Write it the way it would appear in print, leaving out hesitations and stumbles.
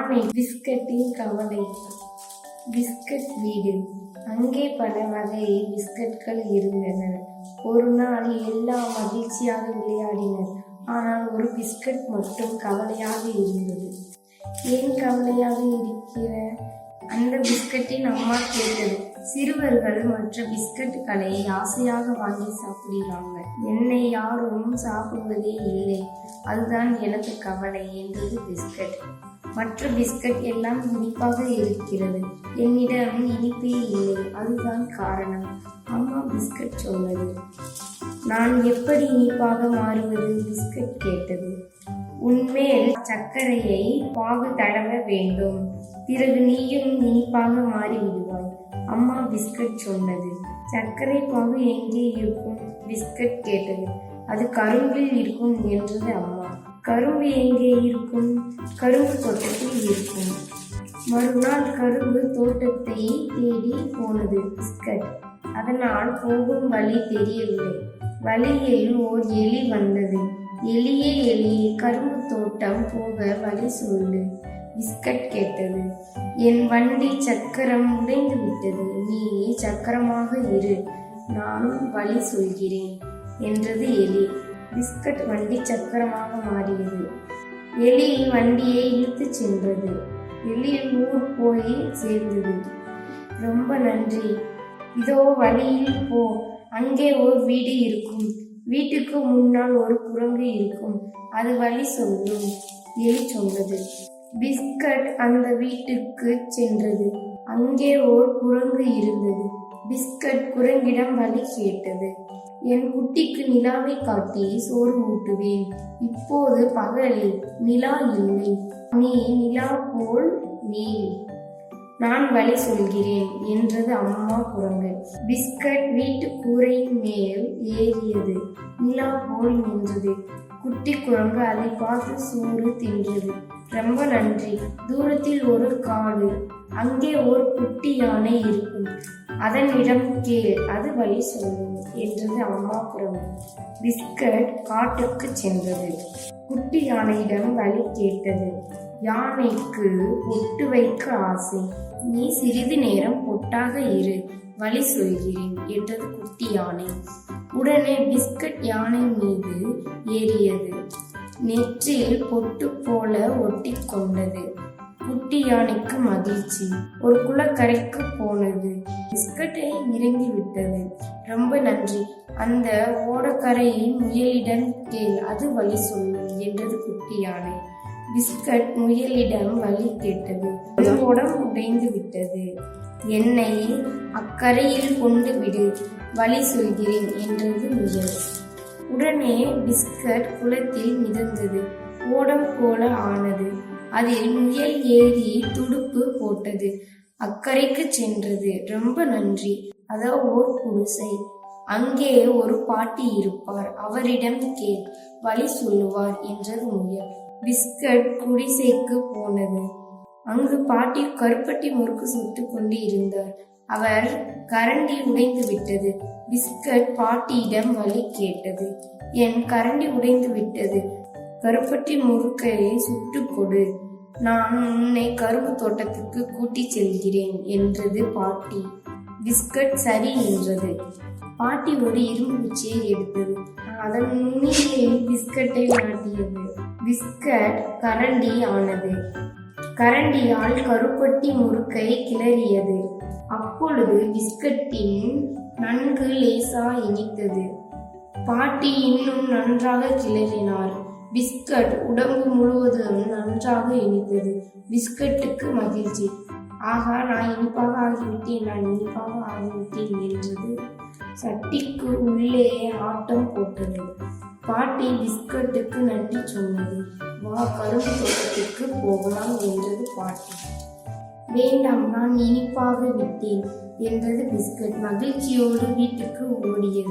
யானை பிஸ்கட்டின் கவலை. பிஸ்கட் வீடு. அங்கே பல வகை பிஸ்கட்கள் இருந்தன. ஒரு நாள் எல்லாம் மகிழ்ச்சியாக விளையாடினர். ஆனால் ஒரு பிஸ்கட் மட்டும் கவலையாக இருந்தது. ஏன் கவலையாக இருக்கிற? அந்த பிஸ்கட்டின் அம்மா கேட்டது. சிறுவர்கள் மற்ற பிஸ்கட்டுகளை ஆசையாக வாங்கி சாப்பிடுகிறாங்க. என்னை யாரும் சாப்பிடுவதே இல்லை. அதுதான் எனக்கு கவலை என்றது பிஸ்கட். மற்ற பிஸ்கட் எல்லாம் இனிப்பாக இருக்கிறது. என்னிடம் இனிப்பே இல்லை. அதுதான் காரணம். அம்மா பிஸ்கட் சொன்னது. நான் எப்படி இனிப்பாக மாறுவது? பிஸ்கட் கேட்டது. உன்மேல் சர்க்கரையை பாகு தடவ வேண்டும். பிறகு நீயும் இனிப்பாக மாறிவிடுவாய். அம்மா பிஸ்கட் சொன்னது. சர்க்கரை பாகு எங்கே இருக்கும்? பிஸ்கட் கேட்டது. அது கரும்பில் இருக்கும் என்றது அம்மா. கரும்பு எங்கே இருக்கும்? கரும்பு தோட்டத்தில் இருக்கும். மறுநாள் கரும்பு தோட்டத்தை தேடி போனது பிஸ்கட். அதனால் போகும் வழி தெரியவில்லை. வழியில் ஓர் எலி வந்தது. எலியே எலியே, கரும்பு தோட்டம் போக வழி சொல்லு. பிஸ்கட் கேட்டது. என் வண்டி சக்கரம் உடைந்து விட்டது. நீ சக்கரமாக இரு, நானும் வழி சொல்கிறேன் என்றது எலி. பிஸ்கட் வண்டி சக்கரமாக மாறியது. எலி வண்டியை இழுத்து சென்றது. எலி ஊர் போய் சேர்ந்தது. ரொம்ப நன்றி. இதோ வழியில் போ. அங்கே ஒரு வீடு இருக்கும். வீட்டுக்கு முன்னால் ஒரு குரங்கு இருக்கும். அது வழி சொல்லும். எலி சொன்னது. பிஸ்கட் அந்த வீட்டுக்கு சென்றது. அங்கே ஓர் குரங்கு இருந்தது. பிஸ்கட் குரங்கிடம் வழி கேட்டது. என் குட்டிக்கு நிலாவை காட்டி சோறு ஊட்டுவேன். இப்போது பகலில் நிலா இல்லை. நீ நிலா போல் நீள். நான் வழி சொல்கிறேன் என்றது அம்மா குரங்கு. பிஸ்கட் வீட்டு கூரையின் மேல் ஏறியது. நிலா போல் நின்றது. குட்டி குரங்கு அதை பார்த்து சோறு தின்றது. ரொம்ப நன்றி. தூரத்தில் ஒரு காடு. அங்கே ஒரு குட்டி யானை இருக்கும். அதனிடம் கேள், அது வழி சொல்லும் என்றது அம்மா குரங்கு. பிஸ்கட் காட்டுக்கு சென்றது. குட்டி யானையிடம் வழி கேட்டது. யானைக்கு பொட்டு வைக்க ஆசை. நீ சிறிது நேரம் பொட்டாக இரு, வழி சொல்கிறேன் என்றது குட்டி யானை. உடனே பிஸ்கட் யானை மீது ஏறியது. நெற்றியில் பொட்டு போல ஒட்டி கொண்டது. குட்டி யானைக்கு மகிழ்ச்சி. ஒரு குளக்கரைக்கு போனது. பிஸ்கட்டை இறங்கி விட்டது. ரொம்ப நன்றி. அந்த ஓடக்கரையை முயலிடம் கேள், அது வழி சொல்லும் என்றது குட்டி யானை. பிஸ்கட் முயலிடம் வழி கேட்டது. ஓடம் உடைந்து விட்டது. என்னை அக்கரையில் கொண்டு விடு, வழி சொல்கிறேன் என்றது முயல். உடனே பிஸ்கட் குளத்தில் மிதந்தது. ஓடம் போல ஆனது. அதில் முயல் ஏறி துடுப்பு போட்டது. அக்கறைக்கு சென்றது. ரொம்ப நன்றி. அதோ ஓர் குடிசை. அங்கே ஒரு பாட்டி இருப்பார். அவரிடம் கேள், வழி சொல்லுவார் என்றது முயல். பிஸ்கட் குடிசைக்கு போனது. அங்கு பாட்டி கருப்பட்டி முறுக்கு சுட்டு கொண்டு இருந்தார். அவர் கரண்டி உடைந்து விட்டது. பிஸ்கட் பாட்டியிடம் வழி கேட்டது. என் கரண்டி உடைந்து விட்டது. கருப்பட்டி முறுக்கை சுட்டு கொடு. நான் உன்னை கரும்பு தோட்டத்துக்கு கூட்டி செல்கிறேன் என்றது பாட்டி. பிஸ்கட் சரி என்றது. பாட்டி ஒரு இரும்பு குச்சியை எடுத்தது. அதன் நுனியில் பிஸ்கட்டை மாட்டியது. பிஸ்கட் கரண்டி ஆனது. கரண்டியால் கருப்பட்டி முறுக்கை கிளறியது. அப்பொழுது பிஸ்கட்டின் நன்கு லேசா இனித்தது. பாட்டி இன்னும் நன்றாக கிளறினார். பிஸ்கட் உடம்பு முழுவதும் நன்றாக இனித்தது. பிஸ்கட்டுக்கு மகிழ்ச்சி. ஆகா, நான் இனிப்பாக ஆகிவிட்டேன், நான் இனிப்பாக ஆகிவிட்டேன் என்றது. சட்டிக்கு உள்ளே ஆட்டம் போட்டது. பாட்டி பிஸ்கட்டுக்கு நன்றி சொன்னது. வா, கரும்பு தோட்டத்திற்கு போகலாம் என்றது பாட்டி. வேண்டாம், நான் இனிப்பாக விட்டேன் என்றது பிஸ்கட். மகிழ்ச்சியோடு வீட்டுக்கு ஓடியது.